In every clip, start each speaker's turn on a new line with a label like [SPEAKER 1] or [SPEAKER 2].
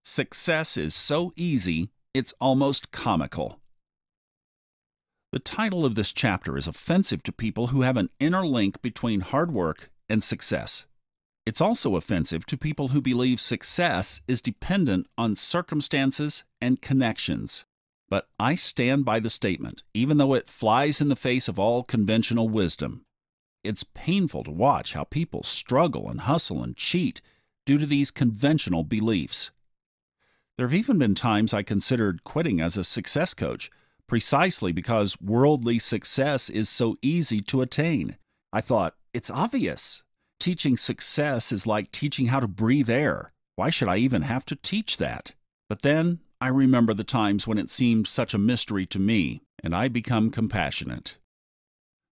[SPEAKER 1] Success is so easy, it's almost comical. The title of this chapter is offensive to people who have an inner link between hard work and success. It's also offensive to people who believe success is dependent on circumstances and connections. But I stand by the statement, even though it flies in the face of all conventional wisdom. It's painful to watch how people struggle and hustle and cheat due to these conventional beliefs. There have even been times I considered quitting as a success coach, precisely because worldly success is so easy to attain. I thought, it's obvious. Teaching success is like teaching how to breathe air. Why should I even have to teach that? But then I remember the times when it seemed such a mystery to me, and I become compassionate.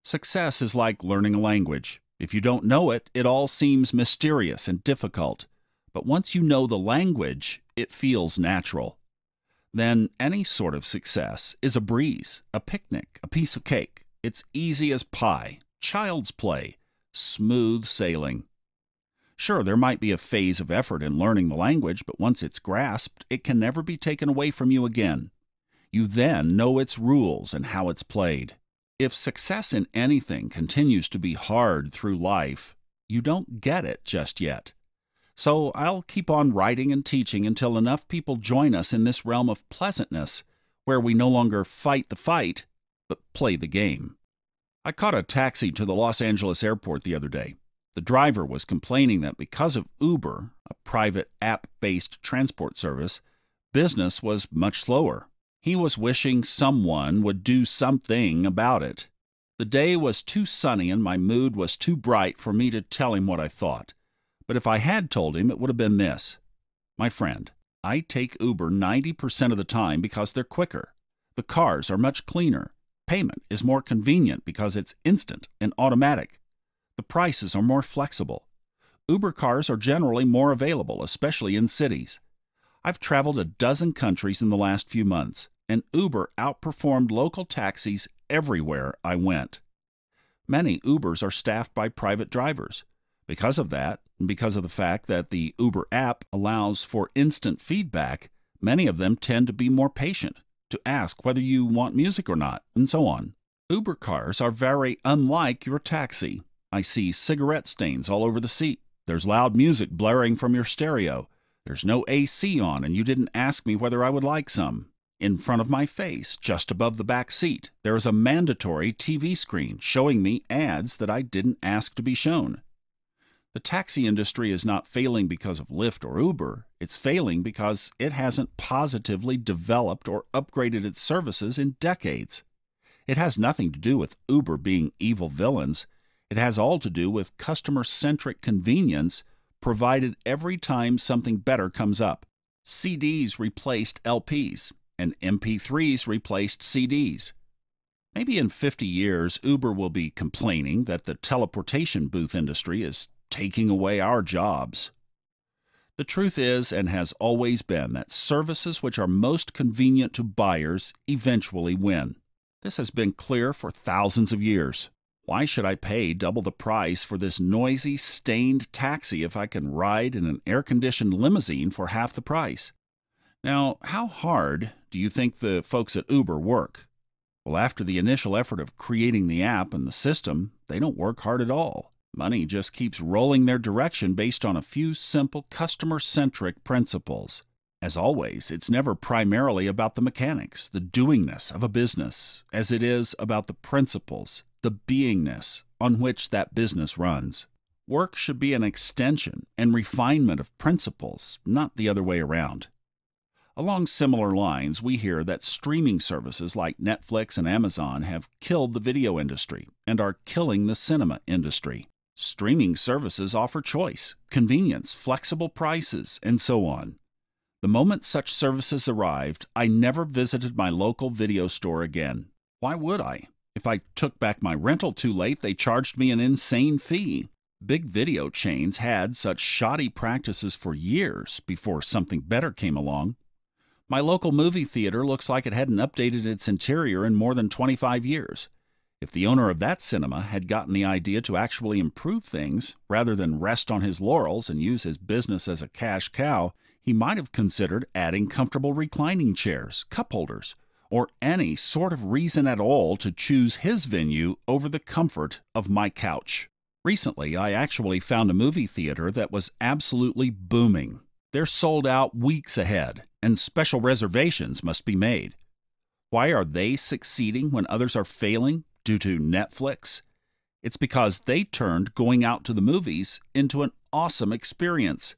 [SPEAKER 1] Success is like learning a language. If you don't know it, it all seems mysterious and difficult. But once you know the language, it feels natural. Then any sort of success is a breeze, a picnic, a piece of cake. It's easy as pie, child's play, smooth sailing. Sure, there might be a phase of effort in learning the language, but once it's grasped, it can never be taken away from you again. You then know its rules and how it's played. If success in anything continues to be hard through life, you don't get it just yet. So I'll keep on writing and teaching until enough people join us in this realm of pleasantness, where we no longer fight the fight, but play the game. I caught a taxi to the Los Angeles airport the other day. The driver was complaining that because of Uber, a private app-based transport service, business was much slower. He was wishing someone would do something about it. The day was too sunny and my mood was too bright for me to tell him what I thought. But if I had told him, it would have been this. My friend, I take Uber 90% of the time because they're quicker. The cars are much cleaner. Payment is more convenient because it's instant and automatic. The prices are more flexible. Uber cars are generally more available, especially in cities. I've traveled a dozen countries in the last few months, and Uber outperformed local taxis everywhere I went. Many Ubers are staffed by private drivers. Because of that, and because of the fact that the Uber app allows for instant feedback, many of them tend to be more patient, to ask whether you want music or not, and so on. Uber cars are very unlike your taxi. I see cigarette stains all over the seat. There's loud music blaring from your stereo. There's no AC on, and you didn't ask me whether I would like some. In front of my face, just above the back seat, there is a mandatory TV screen showing me ads that I didn't ask to be shown. The taxi industry is not failing because of Lyft or Uber. It's failing because it hasn't positively developed or upgraded its services in decades. It has nothing to do with Uber being evil villains. It has all to do with customer-centric convenience provided every time something better comes up. CDs replaced LPs, and MP3s replaced CDs. Maybe in 50 years, Uber will be complaining that the teleportation booth industry is taking away our jobs. The truth is, and has always been, that services which are most convenient to buyers eventually win. This has been clear for thousands of years. Why should I pay double the price for this noisy, stained taxi if I can ride in an air-conditioned limousine for half the price? Now, how hard do you think the folks at Uber work? Well, after the initial effort of creating the app and the system, they don't work hard at all. Money just keeps rolling their direction based on a few simple customer-centric principles. As always, it's never primarily about the mechanics, the doingness of a business, as it is about the principles, the beingness on which that business runs. Work should be an extension and refinement of principles, not the other way around. Along similar lines, we hear that streaming services like Netflix and Amazon have killed the video industry and are killing the cinema industry. Streaming services offer choice, convenience, flexible prices, and so on. The moment such services arrived, I never visited my local video store again. Why would I? If I took back my rental too late, they charged me an insane fee. Big video chains had such shoddy practices for years before something better came along. My local movie theater looks like it hadn't updated its interior in more than 25 years. If the owner of that cinema had gotten the idea to actually improve things, rather than rest on his laurels and use his business as a cash cow, He might have considered adding comfortable reclining chairs, cup holders, or any sort of reason at all to choose his venue over the comfort of my couch. Recently, I actually found a movie theater that was absolutely booming. They're sold out weeks ahead, and special reservations must be made. Why are they succeeding when others are failing due to Netflix? It's because they turned going out to the movies into an awesome experience.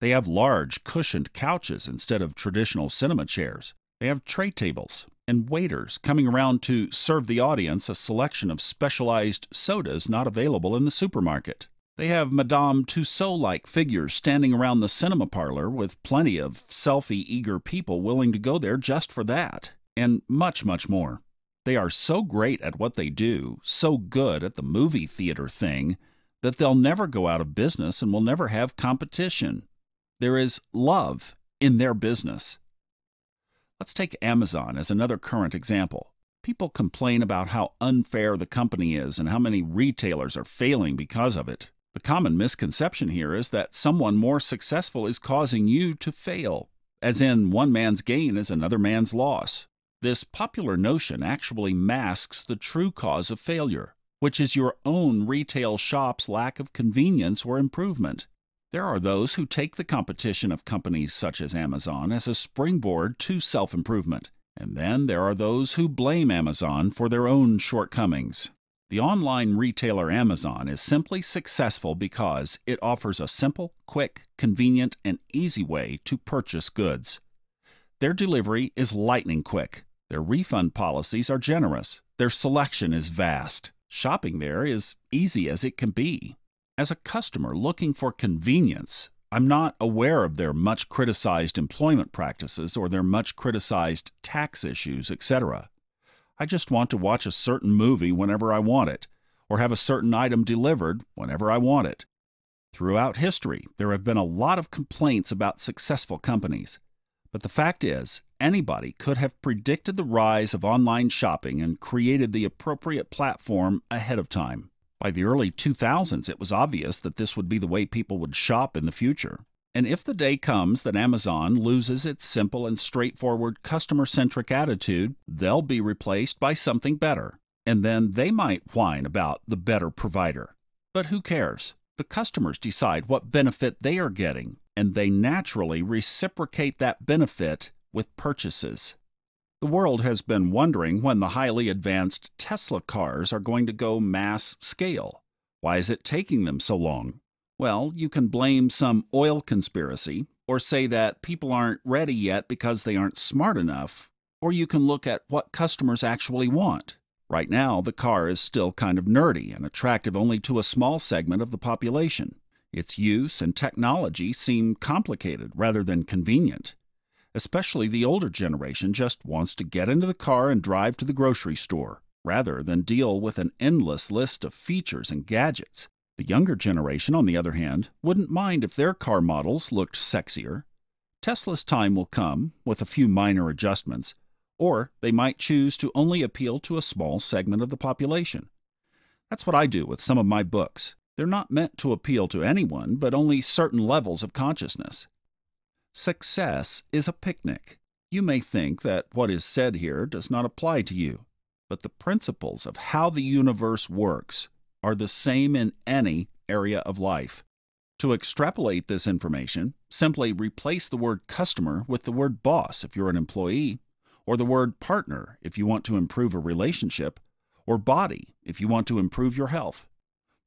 [SPEAKER 1] They have large, cushioned couches instead of traditional cinema chairs. They have tray tables and waiters coming around to serve the audience a selection of specialized sodas not available in the supermarket. They have Madame Tussauds-like figures standing around the cinema parlor with plenty of selfie-eager people willing to go there just for that, and much, much more. They are so great at what they do, so good at the movie theater thing, that they'll never go out of business and will never have competition. There is love in their business. Let's take Amazon as another current example. People complain about how unfair the company is and how many retailers are failing because of it. The common misconception here is that someone more successful is causing you to fail, as in one man's gain is another man's loss. This popular notion actually masks the true cause of failure, which is your own retail shop's lack of convenience or improvement. There are those who take the competition of companies such as Amazon as a springboard to self-improvement, and then there are those who blame Amazon for their own shortcomings. The online retailer Amazon is simply successful because it offers a simple, quick, convenient, and easy way to purchase goods. Their delivery is lightning quick. Their refund policies are generous. Their selection is vast. Shopping there is easy as it can be. As a customer looking for convenience, I'm not aware of their much criticized employment practices or their much criticized tax issues, etc. I just want to watch a certain movie whenever I want it, or have a certain item delivered whenever I want it. Throughout history, there have been a lot of complaints about successful companies. But the fact is, anybody could have predicted the rise of online shopping and created the appropriate platform ahead of time. By the early 2000s, it was obvious that this would be the way people would shop in the future. And if the day comes that Amazon loses its simple and straightforward customer-centric attitude, they'll be replaced by something better. And then they might whine about the better provider. But who cares? The customers decide what benefit they are getting, and they naturally reciprocate that benefit with purchases. The world has been wondering when the highly advanced Tesla cars are going to go mass scale. Why is it taking them so long? Well, you can blame some oil conspiracy, or say that people aren't ready yet because they aren't smart enough, or you can look at what customers actually want. Right now, the car is still kind of nerdy and attractive only to a small segment of the population. Its use and technology seem complicated rather than convenient. Especially the older generation just wants to get into the car and drive to the grocery store, rather than deal with an endless list of features and gadgets. The younger generation, on the other hand, wouldn't mind if their car models looked sexier. Tesla's time will come, with a few minor adjustments, or they might choose to only appeal to a small segment of the population. That's what I do with some of my books. They're not meant to appeal to anyone, but only certain levels of consciousness. Success is a picnic. You may think that what is said here does not apply to you, but the principles of how the universe works are the same in any area of life. To extrapolate this information, simply replace the word customer with the word boss if you're an employee, or the word partner if you want to improve a relationship, or body if you want to improve your health.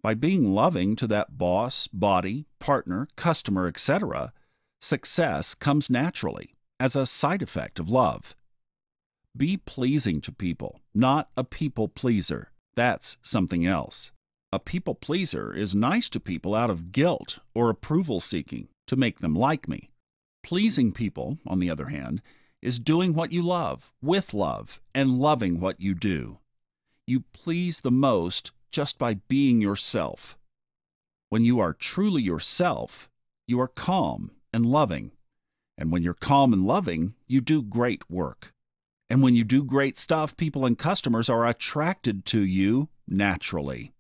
[SPEAKER 1] By being loving to that boss, body, partner, customer, etc., success comes naturally as a side effect of love. Be pleasing to people, not a people pleaser. That's something else. A people pleaser is nice to people out of guilt or approval seeking to make them like me. Pleasing people, on the other hand, is doing what you love, with love, and loving what you do. You please the most just by being yourself. When you are truly yourself, you are calm and loving. And when you're calm and loving, you do great work. And when you do great stuff, people and customers are attracted to you naturally.